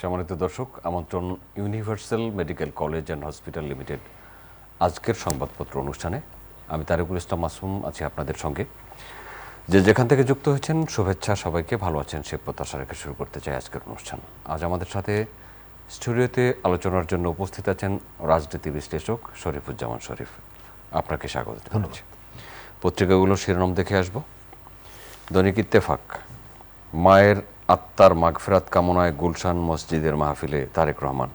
সম্মানিত দর্শক, আমন্ত্রণ universal medical college and hospital limited আজকের সংবাদপত্র অনুষ্ঠানে। আমি তারিকুল ইসলাম মাসুম আছি আপনাদের সঙ্গে। যেখান থেকে যুক্ত হয়েছেন শুভেচ্ছা, সবাইকে ভালো আছেন সে প্রত্যাশা রেখে শুরু করতে চাই আজকের অনুষ্ঠান। আজ আমাদের সাথে স্টুডিওতে আলোচনার জন্য উপস্থিত আছেন রাজনীতি বিশ্লেষক শরীফুজ্জামান শরীফ। আপনাকে স্বাগত জানাচ্ছি। পত্রিকাগুলোর শিরোনাম দেখে আসব। দৈনিক ইত্তেফাক, মায়ের আত্মার মাগফিরাত কামনায় গুলশান মসজিদের মাহফিলে তারেক রহমান।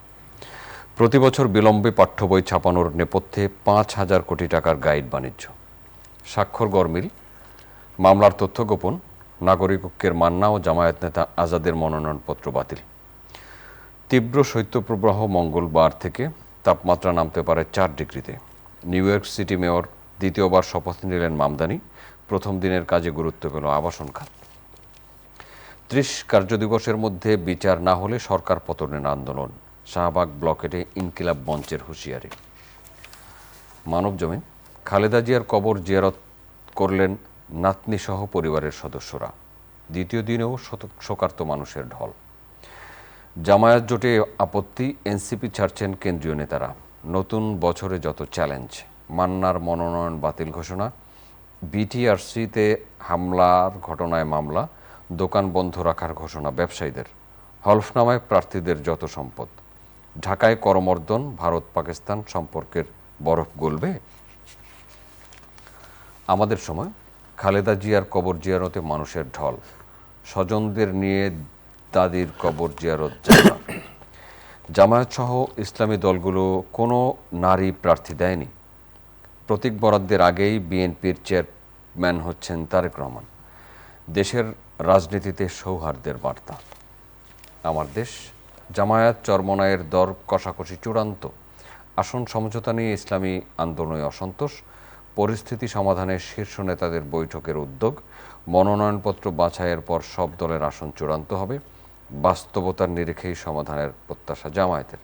প্রতি বছর বিলম্বে পাঠ্য বই ছাপানোর নেপথ্যে 5,000 কোটি টাকার গাইড বাণিজ্য। স্বাক্ষর গরমিল, মামলার তথ্য গোপন, নাগরিক ঐক্যের মান্না ও জামায়াত নেতা আজাদের মনোনয়নপত্র বাতিল। তীব্র শৈত্যপ্রবাহ মঙ্গলবার থেকে তাপমাত্রা নামতে পারে 4 ডিগ্রিতে। নিউ ইয়র্ক সিটি মেয়র দ্বিতীয়বার শপথ নিলেন মামদানি। প্রথম দিনের কাজে গুরুত্ব পেল আবাসন খাত। 30 কার্যদিবসের মধ্যে বিচার না হলে সরকার পতনের আন্দোলন। শাহবাগ ব্লকেটে ইনকিলাব মঞ্চের হুঁশিয়ারি। মানবজমিন, খালেদা জিয়ার কবর জিয়ারত করলেন নাতনিসহ পরিবারের সদস্যরা। দ্বিতীয় দিনেও শোকার্ত মানুষের ঢল। জামায়াত জোটে আপত্তি, এনসিপি ছাড়ছেন কেন্দ্রীয় নেতারা। নতুন বছরে যত চ্যালেঞ্জ। মান্নার মনোনয়ন বাতিল ঘোষণা। বিটিআরসিতে হামলার ঘটনায় মামলা। দোকান বন্ধ রাখার ঘোষণা ব্যবসায়ীদের। হলফনামায় প্রার্থীদের যত সম্পদ। ঢাকায় করমর্দন, ভারত পাকিস্তান সম্পর্কের বরফ গলবে। আমাদের সময়, খালেদা জিয়ার কবর জিয়ারতে মানুষের ঢল। স্বজনদের নিয়ে দাদির কবর জিয়ারত যাওয়া। জামায়াত সহ ইসলামী দলগুলো কোনো নারী প্রার্থী দেয়নি। প্রতীক বরাদ্দের আগেই বিএনপির চেয়ারম্যান হচ্ছেন তারেক রহমান। দেশের রাজনীতিতে সৌহার্দ্যের বার্তা। আমার দেশ, জামায়াত চরমনায়ের দর কষাকষি চূড়ান্ত। আসন সমঝোতা নিয়ে ইসলামী আন্দোলনে অসন্তোষ। পরিস্থিতি সমাধানে শীর্ষ নেতাদের বৈঠকের উদ্যোগ। মনোনয়নপত্র বাছাইয়ের পর সব দলের আসন চূড়ান্ত হবে। বাস্তবতার নিরিখেই সমাধানের প্রত্যাশা জামায়াতের।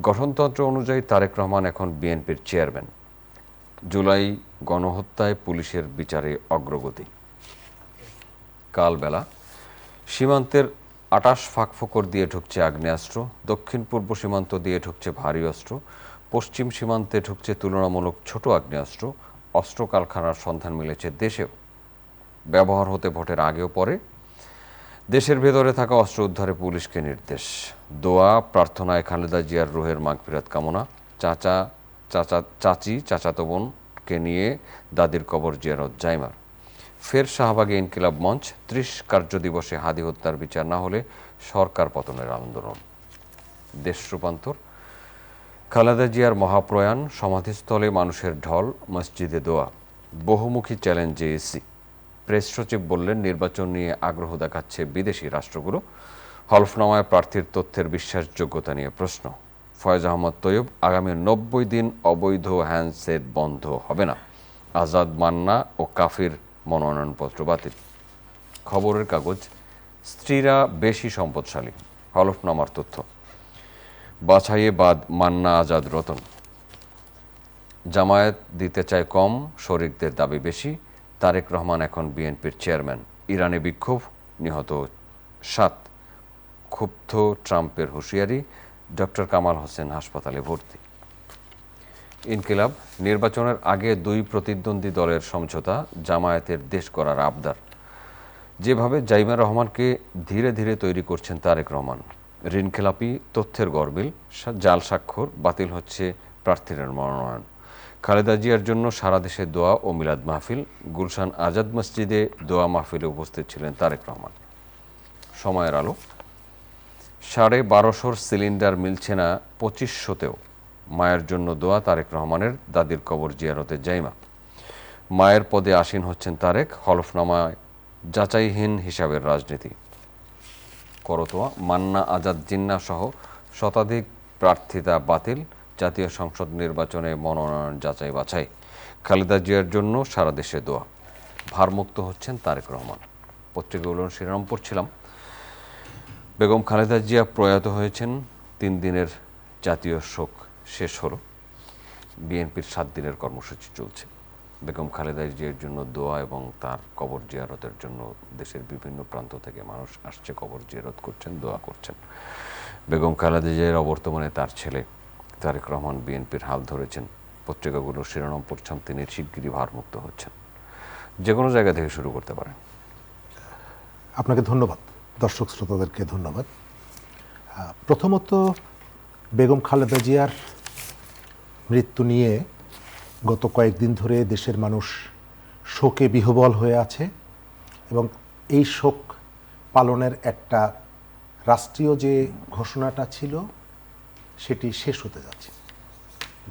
গঠনতন্ত্র অনুযায়ী তারেক রহমান এখন বিএনপির চেয়ারম্যান। জুলাই গণহত্যায় পুলিশের বিচারে অগ্রগতি। কালবেলা, সীমান্তের 28 ফাঁকফোকর দিয়ে ঢুকছে আগ্নেয়াস্ত্র। দক্ষিণ পূর্ব সীমান্ত দিয়ে ঢুকছে ভারী অস্ত্র। পশ্চিম সীমান্তে ঢুকছে তুলনামূলক ছোট আগ্নেয়াস্ত্র। অস্ত্র কারখানার সন্ধান মিলেছে দেশেও। ব্যবহার হতে ভোটের আগেও পরে। দেশের ভেতরে থাকা অস্ত্র উদ্ধারে পুলিশকে নির্দেশ। দোয়া প্রার্থনায় খালেদা জিয়ার রুহের মাগফিরাত কামনা। চাচি চাচাতো বোনকে নিয়ে দাদির কবর জিয়ারত জাইমার। ফের শাহবাগে ইনকিলাব মঞ্চ। 30 কার্যদিবসে হাদি হত্যার বিচার না হলে সরকার পতনের আন্দোলন। দেশ রূপান্তর, খালেদা জিয়ার মহাপ্রয়াণ। সমাধিস্থলে মানুষের ঢল, মসজিদে দোয়া। বহুমুখী চ্যালেঞ্জে এসি। প্রেস সচিব বললেন, নির্বাচন নিয়ে আগ্রহ দেখাচ্ছে বিদেশি রাষ্ট্রগুলো। হলফনামায় প্রার্থীর তথ্যের বিশ্বাসযোগ্যতা নিয়ে প্রশ্ন। ফয়েজ আহমদ তৈয়ব, আগামী 90 দিন অবৈধ হ্যান্ডসেট বন্ধ হবে না। আজাদ, মান্না ও কাফির মনোনয়নপত্র বাতিল। খবরের কাগজ, স্ত্রীরা বেশি সম্পদশালী। হলফনামার তথ্য। বাছাইয়ে বাদ মান্না, আজাদ, রতন। জামায়াত দিতে চায় কম, শরিকদের দাবি বেশি। তারেক রহমান এখন বিএনপির চেয়ারম্যান। ইরানে বিক্ষোভ, নিহত 7। ক্ষুব্ধ ট্রাম্পের হুঁশিয়ারি। ডক্টর কামাল হোসেন হাসপাতালে ভর্তি। ইনকিলাব, নির্বাচনের আগে 2 প্রতিদ্বন্দ্বী দলের সমঝোতা। জামায়াতের দেশ গড়ার আবদার। যেভাবে জাইমা রহমানকে ধীরে ধীরে তৈরি করছেন তারেক রহমান। ঋণখেলাপি, তথ্যের গরমিল, জাল স্বাক্ষর, বাতিল হচ্ছে প্রার্থীদের মনোনয়ন। খালেদা জিয়ার জন্য সারা দেশে দোয়া ও মিলাদ মাহফিল। গুলশান আজাদ মসজিদে দোয়া মাহফিলে উপস্থিত ছিলেন তারেক রহমান। সময়ের আলো, 1250 সিলিন্ডার মিলছে না 2500তেও। মায়ের জন্য দোয়া, তারেক রহমানের। দাদির কবর জিয়ারতে জাইমা। মায়ের পদে আসীন হচ্ছেন তারেক। হলফনামায় যাচাইহীন হিসাবের রাজনীতি। করতোয়া, মান্না, আজাদ, জিন্না সহ শতাধিক প্রার্থিতা বাতিল। জাতীয় সংসদ নির্বাচনে মনোনয়ন যাচাই বাছাই। খালেদা জিয়ার জন্য সারা দেশে দোয়া। ভারমুক্ত হচ্ছেন তারেক রহমান। পত্রিকাগুলোর শিরোনাম পড়ছিলাম। বেগম খালেদা জিয়া প্রয়াত হয়েছেন। 3 দিনের জাতীয় শোক শেষ হলো। বিএনপির 7 দিনের কর্মসূচি চলছে। বেগম খালেদা জিয়ার জন্য দোয়া এবং তার কবর জিয়ারতের জন্য দেশের বিভিন্ন প্রান্ত থেকে মানুষ আসছে, কবর জিয়ারত করছেন, দোয়া করছেন। বেগম খালেদা জিয়ার অবর্তমানে তার ছেলে তারেক রহমান বিএনপির হাল ধরেছেন, পত্রিকাগুলোর শিরোনাম পড়ছেন তিনি শিগগিরই ভারমুক্ত হচ্ছেন। যে কোনো জায়গা থেকে শুরু করতে পারেন। আপনাকে ধন্যবাদ, দর্শক শ্রোতাদেরকে ধন্যবাদ। প্রথমত বেগম খালেদা জিয়ার মৃত্যু নিয়ে গত কয়েকদিন ধরে দেশের মানুষ শোকে বিহ্বল হয়ে আছে এবং এই শোক পালনের একটা রাষ্ট্রীয় যে ঘোষণাটা ছিল সেটি শেষ হতে যাচ্ছে।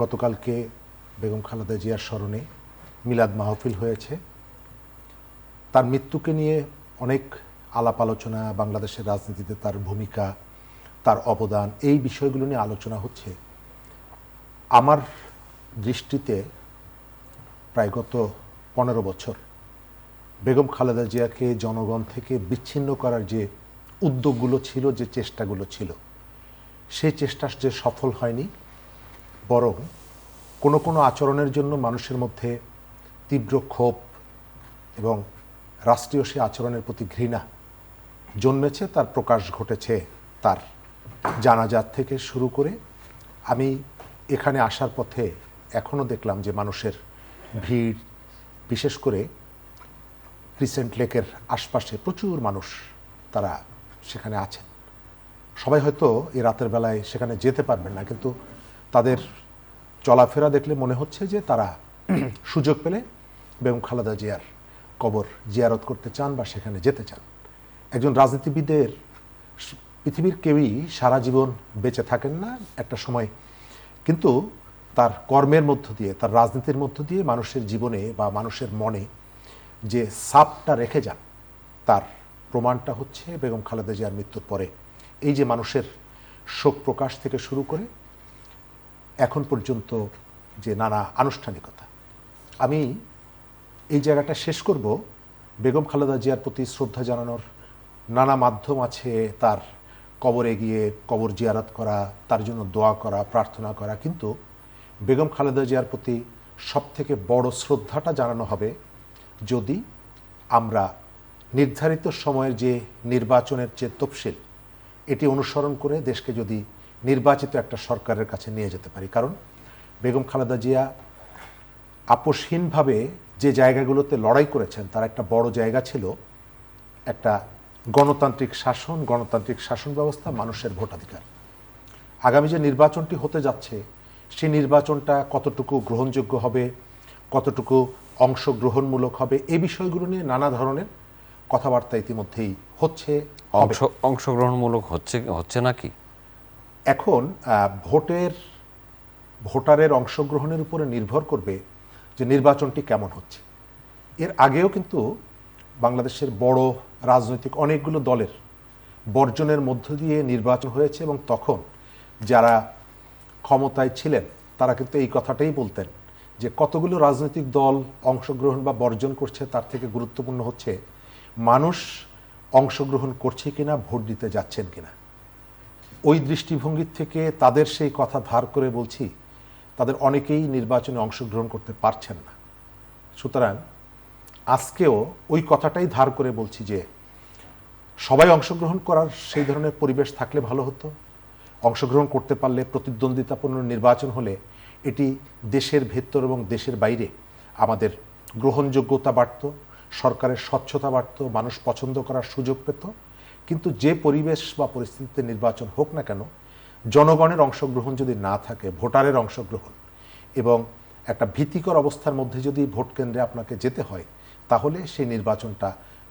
গতকালকে বেগম খালেদা জিয়ার স্মরণে মিলাদ মাহফিল হয়েছে। তার মৃত্যুকে নিয়ে অনেক আলাপ আলোচনা, বাংলাদেশের রাজনীতিতে তার ভূমিকা, তার অবদান, এই বিষয়গুলো নিয়ে আলোচনা হচ্ছে। আমার দৃষ্টিতে প্রায় গত 15 বছর বেগম খালেদা জিয়াকে জনগণ থেকে বিচ্ছিন্ন করার যে উদ্যোগগুলো ছিল, যে চেষ্টাগুলো ছিল, সেই চেষ্টা যে সফল হয়নি, বরং কোনো কোনো আচরণের জন্য মানুষের মধ্যে তীব্র ক্ষোভ এবং রাষ্ট্রীয় সে আচরণের প্রতি ঘৃণা জন্মেছে। তার প্রকাশ ঘটেছে তার জানাজাত থেকে শুরু করে। আমি এখানে আসার পথে এখনও দেখলাম যে মানুষের ভিড়, বিশেষ করে ক্রিসেন্ট লেকের আশপাশে প্রচুর মানুষ তারা সেখানে আছেন। সবাই হয়তো এই রাতের বেলায় সেখানে যেতে পারবেন না, কিন্তু তাদের চলাফেরা দেখলে মনে হচ্ছে যে তারা সুযোগ পেলে বেগম খালেদা জিয়ার কবর জিয়ারত করতে চান বা সেখানে যেতে চান। একজন রাজনীতিবিদের পৃথিবীর কেউই সারা জীবন বেঁচে থাকেন না, একটা সময় কিন্তু তার কর্মের মধ্য দিয়ে, তার রাজনীতির মধ্য দিয়ে মানুষের জীবনে বা মানুষের মনে যে ছাপটা রেখে যান, তার প্রমাণটা হচ্ছে বেগম খালেদা জিয়ার মৃত্যুর পরে এই যে মানুষের শোক প্রকাশ থেকে শুরু করে এখন পর্যন্ত যে নানা আনুষ্ঠানিকতা। আমি এই জায়গাটা শেষ করব বেগম খালেদা জিয়ার প্রতি শ্রদ্ধা জানানোর নানা মাধ্যম আছে, তার কবরে গিয়ে কবর জিয়ারত করা, তার জন্য দোয়া করা, প্রার্থনা করা, কিন্তু বেগম খালেদা জিয়ার প্রতি সবথেকে বড় শ্রদ্ধাটা জানানো হবে যদি আমরা নির্ধারিত সময়ের যে নির্বাচনের যে তফসিল, এটি অনুসরণ করে দেশকে যদি নির্বাচিত একটা সরকারের কাছে নিয়ে যেতে পারি। কারণ বেগম খালেদা জিয়া আপোষহীনভাবে যে জায়গাগুলোতে লড়াই করেছেন, তার একটা বড় জায়গা ছিল একটা গণতান্ত্রিক শাসন, গণতান্ত্রিক শাসন ব্যবস্থা, মানুষের ভোটাধিকার। আগামী যে নির্বাচনটি হতে যাচ্ছে, সেই নির্বাচনটা কতটুকু গ্রহণযোগ্য হবে, কতটুকু অংশগ্রহণমূলক হবে, এই বিষয়গুলো নিয়ে নানা ধরনের কথাবার্তা ইতিমধ্যেই হচ্ছে। অংশগ্রহণমূলক হচ্ছে নাকি? এখন ভোটারের অংশগ্রহণের উপরে নির্ভর করবে যে নির্বাচনটি কেমন হচ্ছে। এর আগেও কিন্তু বাংলাদেশের বড় রাজনৈতিক অনেকগুলো দলের বর্জনের মধ্য দিয়ে নির্বাচন হয়েছে এবং তখন যারা ক্ষমতায় ছিলেন তারা কিন্তু এই কথাটাই বলতেন যে কতগুলো রাজনৈতিক দল অংশগ্রহণ বা বর্জন করছে তার থেকে গুরুত্বপূর্ণ হচ্ছে মানুষ অংশগ্রহণ করছে কিনা, ভোট দিতে যাচ্ছেন কিনা। ওই দৃষ্টিভঙ্গির থেকে তাদের সেই কথা ধার করে বলছি, তাদের অনেকেই নির্বাচনে অংশগ্রহণ করতে পারছেন না। সুতরাং আজকেও ওই কথাটাই ধার করে বলছি যে সবাই অংশগ্রহণ করার সেই ধরনের পরিবেশ থাকলে ভালো হতো। অংশগ্রহণ করতে পারলে, প্রতিদ্বন্দ্বিতাপূর্ণ নির্বাচন হলে এটি দেশের ভেতর এবং দেশের বাইরে আমাদের গ্রহণযোগ্যতা বাড়ত, সরকারের স্বচ্ছতা বাড়ত, মানুষ পছন্দ করার সুযোগ পেত। কিন্তু যে পরিবেশ বা পরিস্থিতিতে নির্বাচন হোক না কেন, জনগণের অংশগ্রহণ যদি না থাকে, ভোটারের অংশগ্রহণ এবং একটা ভীতিকর অবস্থার মধ্যে যদি ভোট কেন্দ্রে আপনাকে যেতে হয়, তাহলে সেই নির্বাচনটা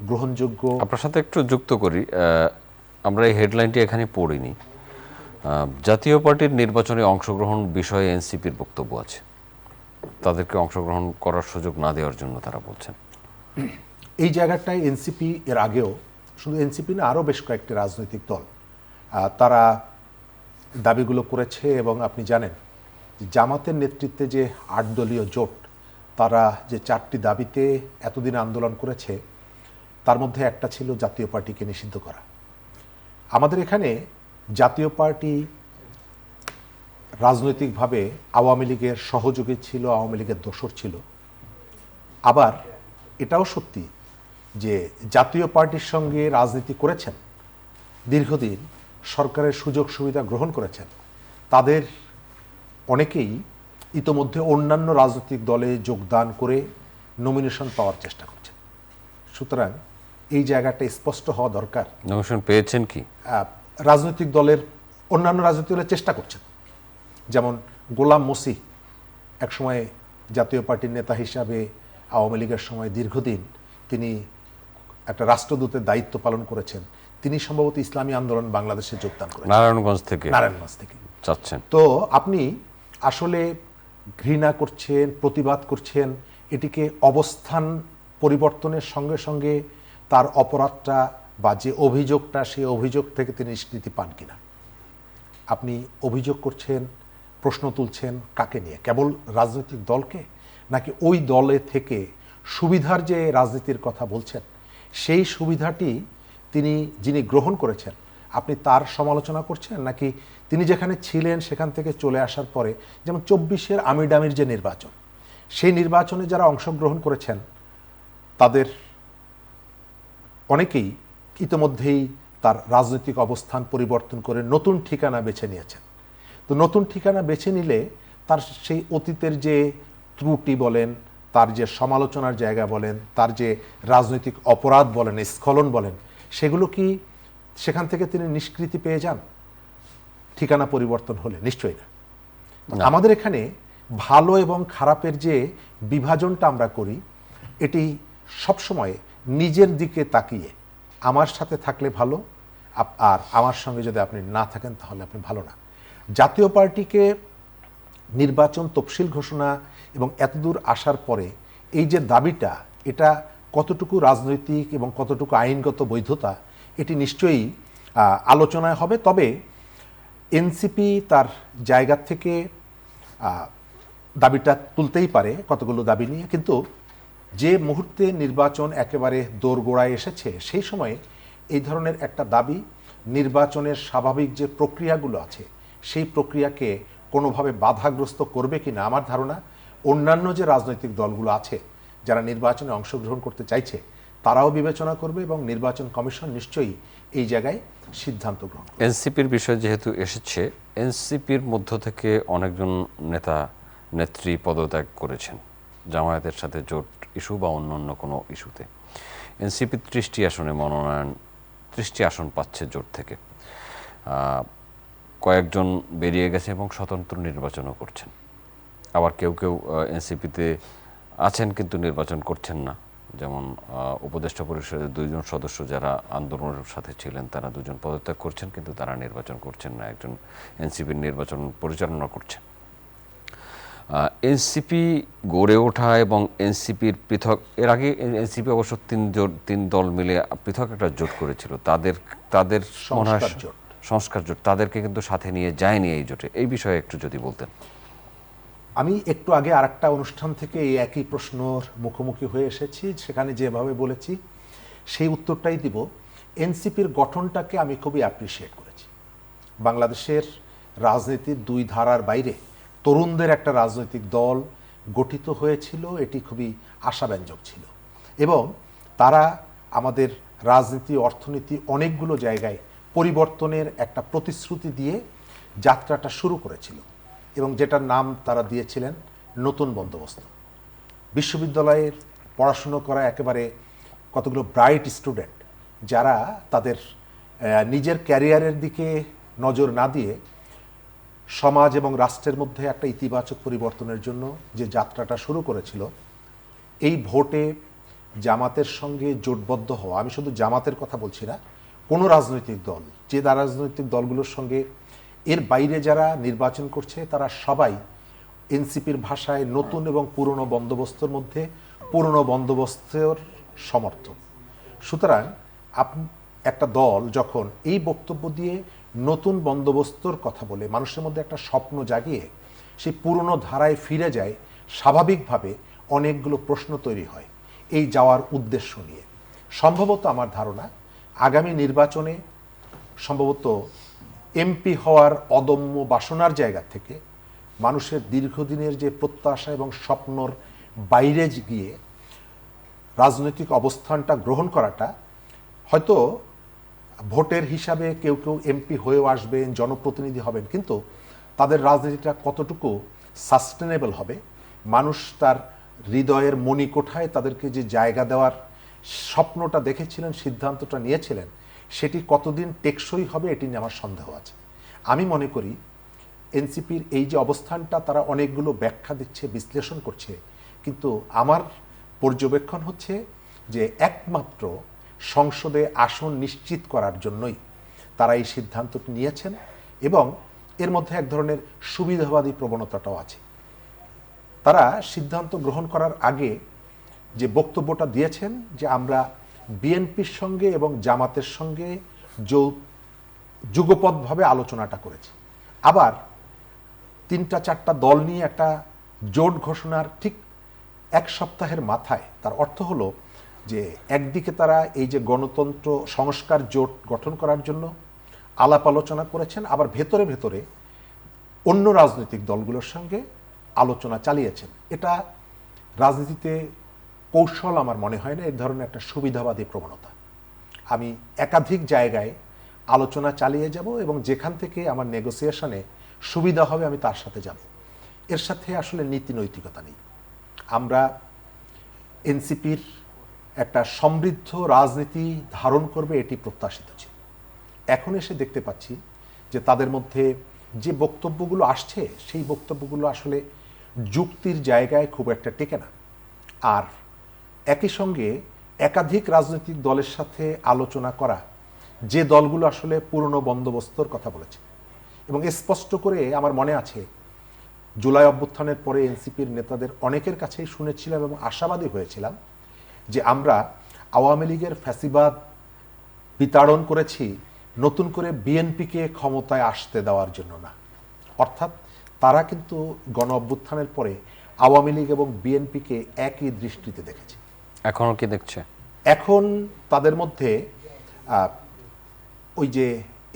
গ্রহণযোগ্য। আপনার সাথে একটু যুক্ত করি, আমরা এই হেডলাইনটি এখানে পড়িনি। জাতীয় পার্টির নির্বাচনে অংশগ্রহণ বিষয়ে এনসিপির বক্তব্য আছে, তাদেরকে অংশগ্রহণ করার সুযোগ না দেওয়ার জন্য তারা বলছেন। এই জায়গাটায় এনসিপি এর আগেও, শুধু এনসিপি না, আরও বেশ কয়েকটি রাজনৈতিক দল তারা দাবিগুলো করেছে। এবং আপনি জানেন জামাতের নেতৃত্বে যে 8 দলীয় জোট, তারা যে 4টি দাবিতে এতদিন আন্দোলন করেছে, তার মধ্যে একটা ছিল জাতীয় পার্টিকে নিষিদ্ধ করা। আমাদের এখানে জাতীয় পার্টি রাজনৈতিকভাবে আওয়ামী লীগের সহযোগী ছিল, আওয়ামী লীগের দোসর ছিল। আবার এটাও সত্যি যে জাতীয় পার্টির সঙ্গে রাজনীতি করেছেন দীর্ঘদিন সরকারের সুযোগ সুবিধা গ্রহণ করেছেন তাদের অনেকেই ইতোমধ্যে অন্যান্য রাজনৈতিক দলে যোগদান করে নমিনেশন পাওয়ার চেষ্টা করছেন। সুতরাং এই জায়গাটা স্পষ্ট হওয়া দরকার। নমিনেশন পেয়েছেন কি? রাজনৈতিক দলের অন্যান্য রাজনৈতিক দলের চেষ্টা করছেন, যেমন গোলাম মসিহ একসময় জাতীয় পার্টির নেতা হিসাবে আওয়ামী লীগের সময় দীর্ঘদিন তিনি একটা রাষ্ট্রদূতের দায়িত্ব পালন করেছেন। তিনি সম্ভবত ইসলামী আন্দোলন বাংলাদেশে যোগদান করেছেন নারায়ণগঞ্জ থেকে চাচ্ছেন। তো আপনি আসলে ঘৃণা করছেন, প্রতিবাদ করছেন, এটিকে অবস্থান পরিবর্তনের সঙ্গে সঙ্গে তার অপরাধটা বা যে অভিযোগটা, সেই অভিযোগ থেকে তিনি নিষ্কৃতি পান কিনা। আপনি অভিযোগ করছেন, প্রশ্ন তুলছেন কাকে নিয়ে? কেবল রাজনৈতিক দলকে, নাকি ওই দলে থেকে সুবিধার যে রাজনীতির কথা বলছেন সেই সুবিধাটি যিনি গ্রহণ করেছেন আপনি তার সমালোচনা করছেন, নাকি তিনি যেখানে ছিলেন সেখান থেকে চলে আসার পরে, যেমন 24-এর আমির যে নির্বাচন, সেই নির্বাচনে যারা অংশগ্রহণ করেছেন তাদের অনেকেই ইতিমধ্যেই তার রাজনৈতিক অবস্থান পরিবর্তন করে নতুন ঠিকানা বেছে নিয়েছেন। তো নতুন ঠিকানা বেছে নিলে তার সেই অতীতের যে ত্রুটি বলেন, তার যে সমালোচনার জায়গা বলেন, তার যে রাজনৈতিক অপরাধ বলেন, স্খলন বলেন, সেগুলো কি সেখান থেকে তিনি নিষ্কৃতি পেয়ে যান ঠিকানা পরিবর্তন হলে? নিশ্চয়ই না। আমাদের এখানে ভালো এবং খারাপের যে বিভাজনটা আমরা করি, এটি সবসময় নিজের দিকে তাকিয়ে আমার সাথে থাকলে ভালো, আর আমার সঙ্গে যদি আপনি না থাকেন তাহলে আপনি ভালো না। জাতীয় পার্টিকে নির্বাচন তফসিল ঘোষণা এবং এতদূর আসার পরে এই যে দাবিটা, এটা কতটুকু রাজনৈতিক এবং কতটুকু আইনগত বৈধতা, এটি নিশ্চয়ই আলোচনায় হবে। তবে এনসিপি তার জায়গা থেকে দাবিটা তুলতেই পারে কতগুলো দাবি নিয়ে, কিন্তু যে মুহূর্তে নির্বাচন একেবারে দোরগোড়ায় এসেছে সেই সময়ে এই ধরনের একটা দাবি নির্বাচনের স্বাভাবিক যে প্রক্রিয়াগুলো আছে সেই প্রক্রিয়াকে কোনোভাবে বাধাগ্রস্ত করবে কিনা, আমার ধারণা অন্যান্য যে রাজনৈতিক দলগুলো আছে যারা নির্বাচনে অংশগ্রহণ করতে চাইছে তারাও বিবেচনা করবে এবং নির্বাচন কমিশন নিশ্চয়ই এই জায়গায় সিদ্ধান্ত গ্রহণ করবে। এনসিপির বিষয় যেহেতু এসেছে, এনসিপির মধ্য থেকে অনেকজন নেত্রী পদত্যাগ করেছেন জামায়াতের সাথে জোট ইস্যু বা অন্য কোনো ইস্যুতে। এনসিপি 30টি আসনে মনোনয়ন, 30টি আসন পাচ্ছে জোট থেকে। কয়েকজন বেরিয়ে গেছে এবং স্বতন্ত্র নির্বাচনও করছেন। আবার কেউ কেউ এনসিপিতে আছেন কিন্তু নির্বাচন করছেন না, যেমন উপদেষ্টা পরিষদের 2 জন সদস্য যারা আন্দোলনের সাথে ছিলেন তারা 2 জন পদত্যাগ করছেন, কিন্তু তারা নির্বাচন করছেন না, একজন এনসিপির নির্বাচন পরিচালনা করছেন। এনসিপি গড়ে ওঠা এবং এনসিপির পৃথক, এর আগে এনসিপি অবশ্য 3 দল মিলে পৃথক একটা জোট করেছিল, তাদের সংস্কার জোট, তাদেরকে কিন্তু সাথে নিয়ে যায়নি এই জোটে। এই বিষয়ে একটু যদি বলতেন। আমি একটু আগে আরেকটা অনুষ্ঠান থেকে এই একই প্রশ্নর মুখোমুখি হয়ে এসেছি, সেখানে যেভাবে বলেছি সেই উত্তরটাই দিব। এনসিপির গঠনটাকে আমি খুবই অ্যাপ্রিসিয়েট করেছি। বাংলাদেশের রাজনীতির 2 ধারার বাইরে তরুণদের একটা রাজনৈতিক দল গঠিত হয়েছিল, এটি খুবই আশাব্যঞ্জক ছিল এবং তারা আমাদের রাজনীতি, অর্থনীতি অনেকগুলো জায়গায় পরিবর্তনের একটা প্রতিশ্রুতি দিয়ে যাত্রাটা শুরু করেছিল এবং যেটার নাম তারা দিয়েছিলেন নতুন বন্দোবস্ত। বিশ্ববিদ্যালয়ের পড়াশুনো করা একেবারে কতগুলো ব্রাইট স্টুডেন্ট যারা তাদের নিজের ক্যারিয়ারের দিকে নজর না দিয়ে সমাজ এবং রাষ্ট্রের মধ্যে একটা ইতিবাচক পরিবর্তনের জন্য যে যাত্রাটা শুরু করেছিল, এই ভোটে জামাতের সঙ্গে জোটবদ্ধ হওয়া, আমি শুধু জামাতের কথা বলছি না, কোনো রাজনৈতিক দল, যে রাজনৈতিক দলগুলোর সঙ্গে এর বাইরে যারা নির্বাচন করছে তারা সবাই এনসিপির ভাষায় নতুন এবং পুরনো বন্দোবস্তের মধ্যে পুরনো বন্দোবস্তের সমর্থক। সুতরাং একটা দল যখন এই বক্তব্য দিয়ে নতুন বন্দোবস্তর কথা বলে মানুষের মধ্যে একটা স্বপ্ন জাগিয়ে সেই পুরনো ধারায় ফিরে যায়, স্বাভাবিকভাবে অনেকগুলো প্রশ্ন তৈরি হয় এই যাওয়ার উদ্দেশ্য নিয়ে। সম্ভবত আমার ধারণা আগামী নির্বাচনে সম্ভবত এমপি হওয়ার অদম্য বাসনার জায়গা থেকে মানুষের দীর্ঘদিনের যে প্রত্যাশা এবং স্বপ্নর বাইরে গিয়ে রাজনৈতিক অবস্থানটা গ্রহণ করাটা হয়তো ভোটের হিসাবে কেউ কেউ এমপি হয়েও আসবেন, জনপ্রতিনিধি হবেন, কিন্তু তাদের রাজনীতিটা কতটুকু সাস্টেনেবল হবে, মানুষ তার হৃদয়ের মণিকোঠায় তাদেরকে যে জায়গা দেওয়ার স্বপ্নটা দেখেছিলেন, সিদ্ধান্তটা নিয়েছিলেন, সেটি কতদিন টেকসই হবে এটি নিয়ে আমার সন্দেহ আছে। আমি মনে করি এনসিপির এই যে অবস্থানটা, তারা অনেকগুলো ব্যাখ্যা দিচ্ছে, বিশ্লেষণ করছে, কিন্তু আমার পর্যবেক্ষণ হচ্ছে যে একমাত্র সংসদে আসন নিশ্চিত করার জন্যই তারা এই সিদ্ধান্তটি নিয়েছেন, এবং এর মধ্যে এক ধরনের সুবিধাবাদী প্রবণতাটাও আছে। তারা সিদ্ধান্ত গ্রহণ করার আগে যে বক্তব্যটা দিয়েছেন যে আমরা বিএনপির সঙ্গে এবং জামাতের সঙ্গে যুগপৎভাবে আলোচনাটা করেছি, আবার 3-4টা দল নিয়ে একটা জোট ঘোষণার ঠিক এক সপ্তাহের মাথায়, তার অর্থ হলো যে একদিকে তারা এই যে গণতন্ত্র সংস্কার জোট গঠন করার জন্য আলাপ আলোচনা করেছেন, আবার ভেতরে ভেতরে অন্য রাজনৈতিক দলগুলোর সঙ্গে আলোচনা চালিয়েছেন। এটা রাজনীতিতে কৌশল আমার মনে হয় না, এই ধরনের একটা সুবিধাবাদী প্রবণতা। আমি একাধিক জায়গায় আলোচনা চালিয়ে যাব এবং যেখান থেকে আমার নেগোসিয়েশনে সুবিধা হবে আমি তার সাথে যাব। এর সাথে আসলে নীতি নৈতিকতা নেই। আমরা এনসিপির একটা সমৃদ্ধ রাজনীতি ধারণ করবে এটি প্রত্যাশিত ছিল। এখন এসে দেখতে পাচ্ছি যে তাদের মধ্যে যে বক্তব্যগুলো আসছে সেই বক্তব্যগুলো আসলে যুক্তির জায়গায় খুব একটা টেকে না। আর একই সঙ্গে একাধিক রাজনৈতিক দলের সাথে আলোচনা করা, যে দলগুলো আসলে পুরনো বন্দোবস্তর কথা বলেছে, এবং স্পষ্ট করে আমার মনে আছে জুলাই অভ্যুত্থানের পরে এনসিপির নেতাদের অনেকের কাছেই শুনেছিলাম এবং আশাবাদী হয়েছিলাম যে আমরা আওয়ামী লীগের ফ্যাসিবাদ বিতাড়ন করেছি নতুন করে বিএনপিকে ক্ষমতায় আসতে দেওয়ার জন্য না। অর্থাৎ তারা কিন্তু গণ অভ্যুত্থানের পরে আওয়ামী লীগ এবং বিএনপিকে একই দৃষ্টিতে দেখেছে। এখনও কি দেখছে? এখন তাদের মধ্যে ওই যে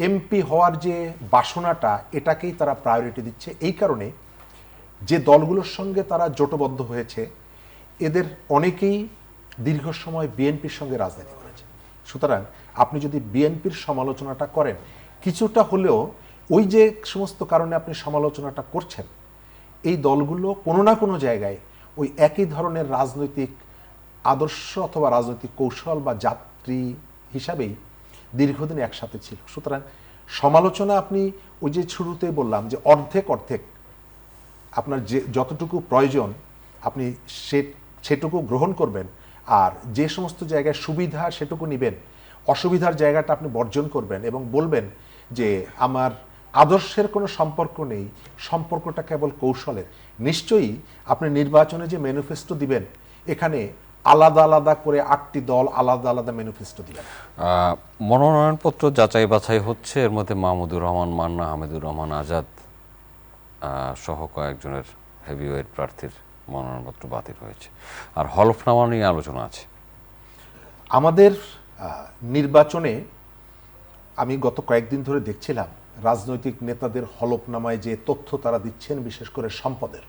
এমপি হওয়ার যে বাসনাটা, এটাকেই তারা প্রায়োরিটি দিচ্ছে। এই কারণে যে দলগুলোর সঙ্গে তারা জোটবদ্ধ হয়েছে এদের অনেকেই দীর্ঘ সময় বিএনপির সঙ্গে রাজনীতি করেছে। সুতরাং আপনি যদি বিএনপির সমালোচনাটা করেন, কিছুটা হলেও ওই যে সমস্ত কারণে আপনি সমালোচনাটা করছেন, এই দলগুলো কোনো না কোনো জায়গায় ওই একই ধরনের রাজনৈতিক আদর্শ অথবা রাজনৈতিক কৌশল বা যাত্রী হিসাবেই দীর্ঘদিন একসাথে ছিল। সুতরাং সমালোচনা আপনি ওই যে শুরুতেই বললাম যে অর্ধেক অর্ধেক, আপনার যে যতটুকু প্রয়োজন আপনি সেটুকু গ্রহণ করবেন, আর যে সমস্ত জায়গায় সুবিধা সেটুকু নেবেন, অসুবিধার জায়গাটা আপনি বর্জন করবেন এবং বলবেন যে আমার আদর্শের কোনো সম্পর্ক নেই, সম্পর্কটা কেবল কৌশলের। নিশ্চয়ই আপনি নির্বাচনে যে ম্যানিফেস্টো দিবেন, এখানে আলাদা আলাদা করে 8টি দল আলাদা আলাদা ম্যানিফেস্টো দিবেন। মনোনয়নপত্র যাচাই বাছাই হচ্ছে, এর মধ্যে মাহমুদুর রহমান মান্না, হামিদুর রহমান আজাদ সহ কয়েকজনের হেভিওয়েট প্রার্থীর মনোনয়নপত্র বাতিল হয়েছে, আর হলফনামা নিয়ে আলোচনা আছে। আমাদের নির্বাচনে আমি গত কয়েকদিন ধরে দেখছিলাম রাজনৈতিক নেতাদের হলফনামায় যে তথ্য তারা দিচ্ছেন, বিশেষ করে সম্পদের,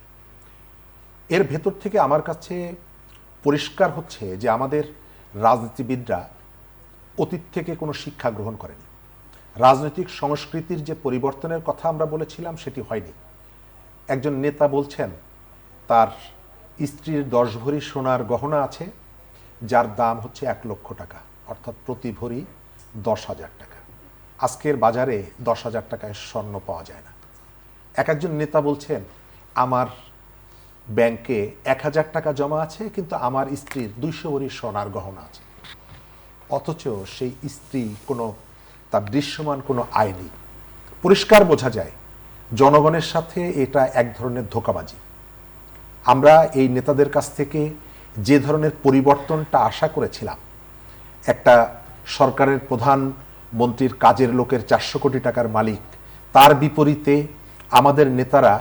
এর ভেতর থেকে আমার কাছে পরিষ্কার হচ্ছে যে আমাদের রাজনীতিবিদরা অতীত থেকে কোনো শিক্ষা গ্রহণ করেনি। রাজনৈতিক সংস্কৃতির যে পরিবর্তনের কথা আমরা বলেছিলাম সেটি হয়নি। একজন নেতা বলছেন তার স্ত্রীর 10 ভরি সোনার গহনা আছে, যার দাম হচ্ছে 1 লক্ষ টাকা, অর্থাৎ প্রতি ভরি 10,000 টাকা। আজকের বাজারে 10,000 টাকায় স্বর্ণ পাওয়া যায় না। একজন নেতা বলছেন আমার ব্যাংকে 1,000 টাকা জমা আছে, কিন্তু আমার স্ত্রীর 200 ভরি সোনার গহনা আছে, অথচ সেই স্ত্রী কোনো তার দৃশ্যমান কোনো আয় নেই। পরিষ্কার বোঝা যায় জনগণের সাথে এটা এক ধরনের ধোঁকাবাজি। আমরা এই নেতাদের কাছ থেকে যে ধরনের পরিবর্তনটা আশা করেছিলাম, একটা সরকারের প্রধানমন্ত্রীর কাজের লোকের 400 কোটি টাকার মালিক, তার বিপরীতে আমাদের নেতারা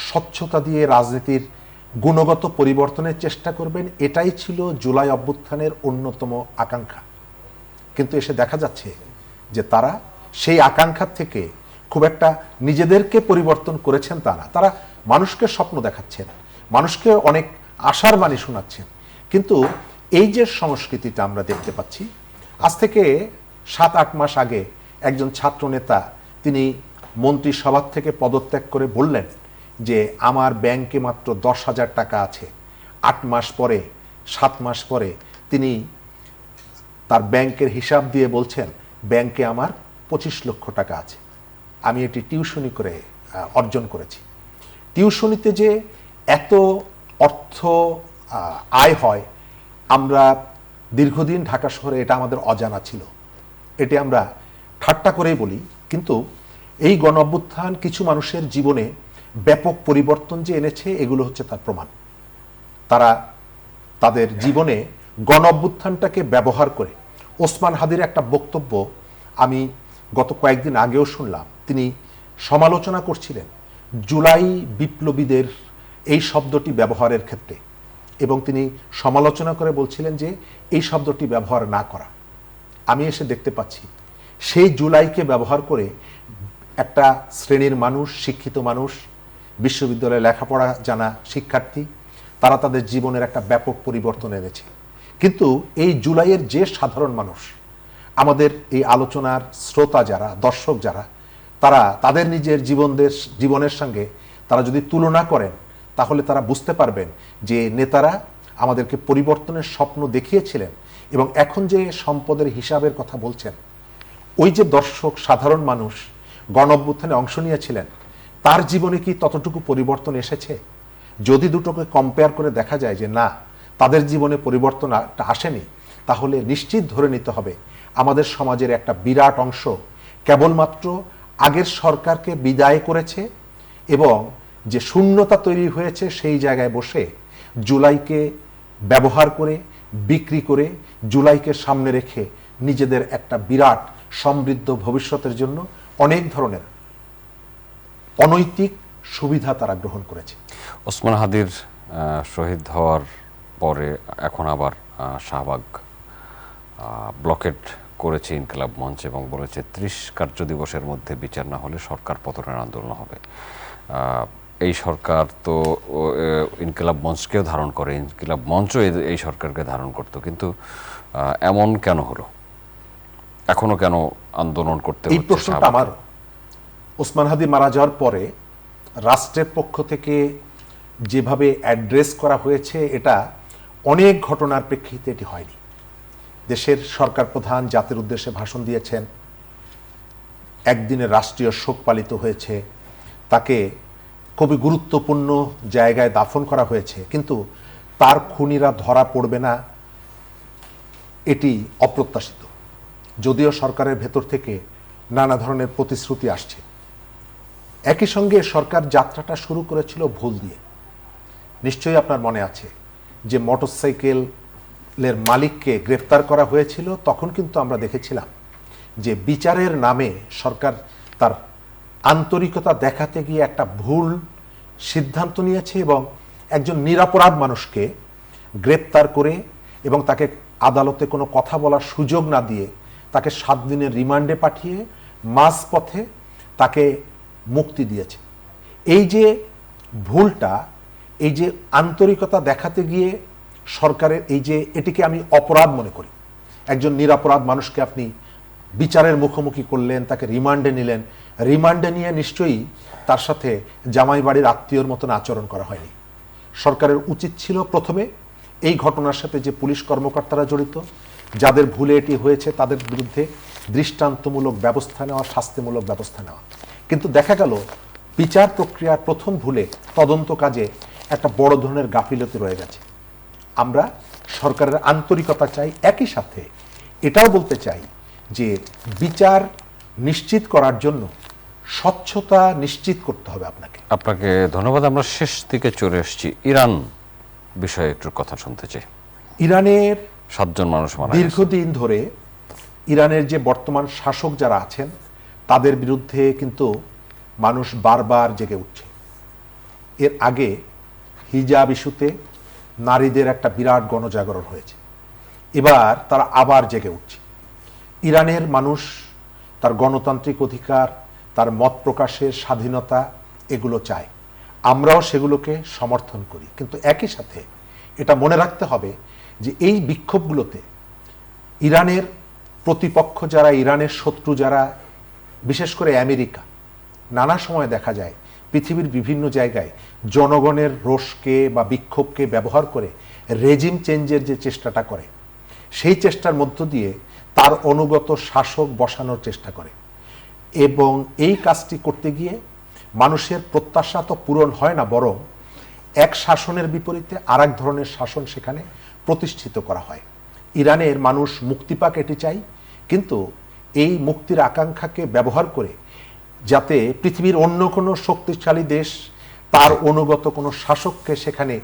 স্বচ্ছতা দিয়ে রাজনীতির গুণগত পরিবর্তনের চেষ্টা করবেন, এটাই ছিল জুলাই অভ্যুত্থানের অন্যতম আকাঙ্ক্ষা। কিন্তু এসে দেখা যাচ্ছে যে তারা সেই আকাঙ্ক্ষার থেকে খুব একটা নিজেদেরকে পরিবর্তন করেছেন তা না। তারা মানুষকে স্বপ্ন দেখাচ্ছেন, মানুষকে অনেক আশার বাণী শোনাচ্ছেন, কিন্তু এই যে সংস্কৃতিটা আমরা দেখতে পাচ্ছি, আজ থেকে 7-8 মাস আগে একজন ছাত্র নেতা তিনি মন্ত্রিসভা থেকে পদত্যাগ করে বললেন যে আমার ব্যাংকে মাত্র 10,000 টাকা আছে। 8 মাস পরে 7 মাস পরে তিনি তার ব্যাংকের হিসাব দিয়ে বলছেন ব্যাংকে আমার 25 লক্ষ টাকা আছে। আমি এটি টিউশনি করে অর্জন করেছি। টিউশনিতে যে এত অর্থ আয় হয় আমরা দীর্ঘদিন ঢাকা শহরে এটা আমাদের অজানা ছিল। এটি আমরা ঠাট্টা করেই বলি, কিন্তু এই গণ অভ্যুত্থান কিছু মানুষের জীবনে ব্যাপক পরিবর্তন যে এনেছে এগুলো হচ্ছে তার প্রমাণ। তারা তাদের জীবনে গণ অভ্যুত্থানটাকে ব্যবহার করে, ওসমান হাদির একটা বক্তব্য আমি গত কয়েকদিন আগেও শুনলাম, তিনি সমালোচনা করছিলেন জুলাই বিপ্লবীদের এই শব্দটি ব্যবহারের ক্ষেত্রে, এবং তিনি সমালোচনা করে বলছিলেন যে এই শব্দটি ব্যবহার না করা। আমি এসে দেখতে পাচ্ছি সেই জুলাইকে ব্যবহার করে একটা শ্রেণীর মানুষ, শিক্ষিত মানুষ, বিশ্ববিদ্যালয়ে লেখাপড়া জানা শিক্ষার্থী, তারা তাদের জীবনের একটা ব্যাপক পরিবর্তন এনেছে। কিন্তু এই জুলাইয়ের যে সাধারণ মানুষ, আমাদের এই আলোচনার শ্রোতা যারা, দর্শক যারা, তারা তাদের নিজের জীবনের সঙ্গে তারা যদি তুলনা করেন তাহলে তারা বুঝতে পারবেন যে নেতারা আমাদেরকে পরিবর্তনের স্বপ্ন দেখিয়েছিলেন এবং এখন যে সম্পদের হিসাবের কথা বলছেন, ওই যে দর্শক সাধারণ মানুষ গণ অভ্যুত্থানে অংশ নিয়েছিলেন তার জীবনে কি ততটুকু পরিবর্তন এসেছে? যদি দুটোকে কম্পেয়ার করে দেখা যায় যে না, তাদের জীবনে পরিবর্তন আসেনি, তাহলে নিশ্চিত ধরে নিতে হবে আমাদের সমাজের একটা বিরাট অংশ কেবলমাত্র আগের সরকারকে বিদায় করেছে এবং যে শূন্যতা তৈরি হয়েছে সেই জায়গায় বসে জুলাইকে ব্যবহার করে, বিক্রি করে, জুলাইকে সামনে রেখে নিজেদের একটা বিরাট সমৃদ্ধ ভবিষ্যতের জন্য অনেক ধরনের অনৈতিক সুবিধা তারা গ্রহণ করেছে। ওসমান হাদির শহীদ হওয়ার পরে এখন আবার শাহবাগ ব্লকেট করেছে ইনকিলাব মঞ্চ এবং বলেছে 30 কার্য দিবসের মধ্যে বিচার না হলে সরকার পতনের আন্দোলন হবে। এই সরকার তো ইনকিলাব মঞ্চকেও ধারণ করে, ইনকিলাব মঞ্চও এই সরকারকে ধারণ করত, কিন্তু এমন কেন হলো? এখনো কেন আন্দোলন করতে হচ্ছে? এই প্রশ্নটা আমার। ওসমান হাদি মারা যাওয়ার পরে রাষ্ট্রের পক্ষ থেকে যেভাবে অ্যাড্রেস করা হয়েছে এটা অনেক ঘটনার প্রেক্ষিতে এটি হয়নি। দেশের সরকার প্রধান জাতির উদ্দেশ্যে ভাষণ দিয়েছেন, একদিনের রাষ্ট্রীয় শোক পালিত হয়েছে, তাকে খুবই গুরুত্বপূর্ণ জায়গায় দাফন করা হয়েছে, কিন্তু তার খুনিরা ধরা পড়বে না এটি অপ্রত্যাশিত। যদিও সরকারের ভেতর থেকে নানা ধরনের প্রতিশ্রুতি আসছে। একই সঙ্গে সরকার যাত্রাটা শুরু করেছিল ভুল দিয়ে। নিশ্চয়ই আপনার মনে আছে যে মোটরসাইকেলের মালিককে গ্রেফতার করা হয়েছিল, তখন কিন্তু আমরা দেখেছিলাম যে বিচারের নামে সরকার তার আন্তরিকতা দেখাতে গিয়ে একটা ভুল সিদ্ধান্ত নিয়েছে এবং একজন নিরপরাধ মানুষকে গ্রেফতার করে এবং তাকে আদালতে কোনো কথা বলার সুযোগ না দিয়ে তাকে 7 দিনের রিমান্ডে পাঠিয়ে মাঝপথে তাকে মুক্তি দিয়েছে। এই যে ভুলটা, এই যে আন্তরিকতা দেখাতে গিয়ে সরকারের এই যে, এটিকে আমি অপরাধ মনে করি। একজন নিরপরাধ মানুষকে আপনি বিচারের মুখোমুখি করলেন, তাকে রিমান্ডে নিলেন, রিমান্ডে নিয়ে নিশ্চয়ই তার সাথে জামাই বাড়ির আত্মীয়র মতন আচরণ করা হয়নি। সরকারের উচিত ছিল প্রথমে এই ঘটনার সাথে যে পুলিশ কর্মকর্তারা জড়িত, যাদের ভুলে এটি হয়েছে তাদের বিরুদ্ধে দৃষ্টান্তমূলক ব্যবস্থা নেওয়া, শাস্তিমূলক ব্যবস্থা নেওয়া। কিন্তু দেখা গেল বিচার প্রক্রিয়ার প্রথম ভুলে তদন্ত কাজে একটা বড় ধরনের গাফিলতি রয়ে গেছে। আমরা সরকারের আন্তরিকতা চাই, একই সাথে এটাও বলতে চাই যে বিচার নিশ্চিত করার জন্য স্বচ্ছতা নিশ্চিত করতে হবে আপনাকে। আপনাকে ধন্যবাদ। আমরা শেষ দিকে চলে এসেছি। ইরান বিষয়ে একটু কথা শুনতে চাই। ইরানের 7 জন মানুষ মারা গেছে। দীর্ঘদিন ধরে ইরানের যে বর্তমান শাসক যারা আছেন তাদের বিরুদ্ধে কিন্তু মানুষ বারবার জেগে উঠছে। এর আগে হিজাব ইস্যুতে নারীদের একটা বিরাট গণজাগরণ হয়েছে, এবার তারা আবার জেগে উঠছে। ইরানের মানুষ তার গণতান্ত্রিক অধিকার, তার মত প্রকাশের স্বাধীনতা এগুলো চায়, আমরাও সেগুলোকে সমর্থন করি। কিন্তু একই সাথে এটা মনে রাখতে হবে যে এই বিক্ষোভগুলোতে ইরানের প্রতিপক্ষ যারা, ইরানের শত্রু যারা, বিশেষ করে আমেরিকা, নানা সময় দেখা যায় পৃথিবীর বিভিন্ন জায়গায় জনগণের রোষকে বা বিক্ষোভকে ব্যবহার করে রেজিম চেঞ্জের যে চেষ্টাটা করে, সেই চেষ্টার মধ্য দিয়ে তার অনুগত শাসক বসানোর চেষ্টা করে। এবং এই কাজটি করতে গিয়ে মানুষের প্রত্যাশা তো পূরণ হয় না, বরং এক শাসনের বিপরীতে আর এক ধরনের শাসন সেখানে প্রতিষ্ঠিত করা হয়। ইরানের মানুষ মুক্তি পাক এটি চাই, কিন্তু এই মুক্তির আকাঙ্ক্ষাকে ব্যবহার করে যাতে পৃথিবীর অন্য কোনো শক্তিশালী দেশ তার অনুগত কোনো শাসককে সেখানে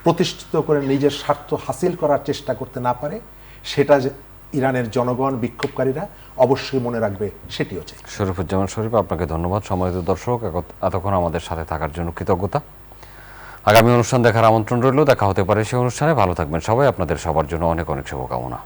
প্রতিষ্ঠিত করে নিজের স্বার্থ হাসিল করার চেষ্টা করতে না পারে, সেটা যে ইরানের জনগণ, বিক্ষোভকারীরা অবশ্যই মনে রাখবে, সেটিও চাই। শরীফুজ্জামান শরীফ, আপনাকে ধন্যবাদ। সম্মানিত দর্শক, এতক্ষণ আমাদের সাথে থাকার জন্য কৃতজ্ঞতা। আগামী অনুষ্ঠান দেখার আমন্ত্রণ রইল। দেখা হতে পারে সেই অনুষ্ঠানে। ভালো থাকবেন সবাই। আপনাদের সবার জন্য অনেক অনেক শুভকামনা।